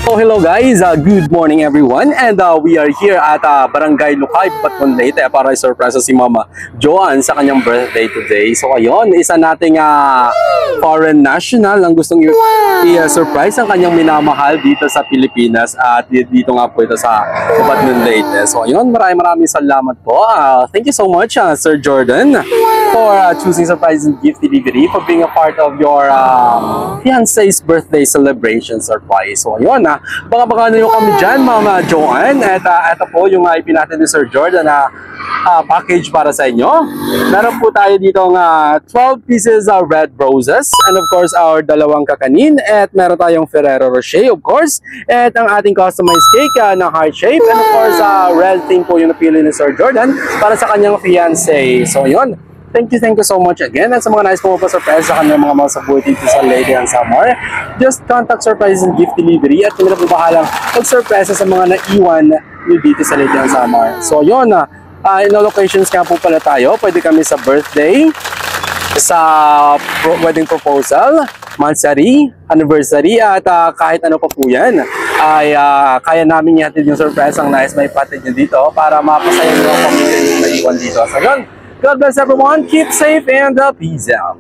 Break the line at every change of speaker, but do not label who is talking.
So hello guys, good morning everyone, and we are here at Barangay Lucay, Batman Leyte para i-surprise si Mama Joanne sa kanyang birthday today. So ayun, isa nating foreign national ang gustong i-surprise ang kanyang minamahal dito sa Pilipinas at dito nga po ito sa Batman Leyte. So ayun, maraming salamat po. Thank you so much Sir Jordan for choosing surprise and gift delivery, for being a part of your fiancé's birthday celebration surprise. So ayun, baka nyo kami dyan, Mama Joanne. At ito po yung ipinatid ni Sir Jordan na package para sa inyo. Meron po tayo dito ng 12 pieces of red roses, and of course our dalawang kakanin, at meron tayong Ferrero Rocher of course, at ang ating customized cake na heart shape, and of course red theme po yung napili ni Sir Jordan para sa kanyang fiancé. So yun, thank you so much again. At sa mga nais po pa-surprise sa kanilang mga masabuhay dito sa Leyte and Samar, just contact Surprise and Gift Delivery at kami na po bahalang mag-surprise sa mga naiwan nyo dito sa Leyte and Samar. So yun, in all locations nga po pala tayo. Pwede kami sa birthday, sa wedding proposal, mansari, anniversary, at kahit ano pa po yan, ay kaya namin ihatid yung surprise ang nais may patid nyo dito para mapasaya nyo ang pamilya yung naiwan dito. So yun, God bless everyone, keep safe, and peace out.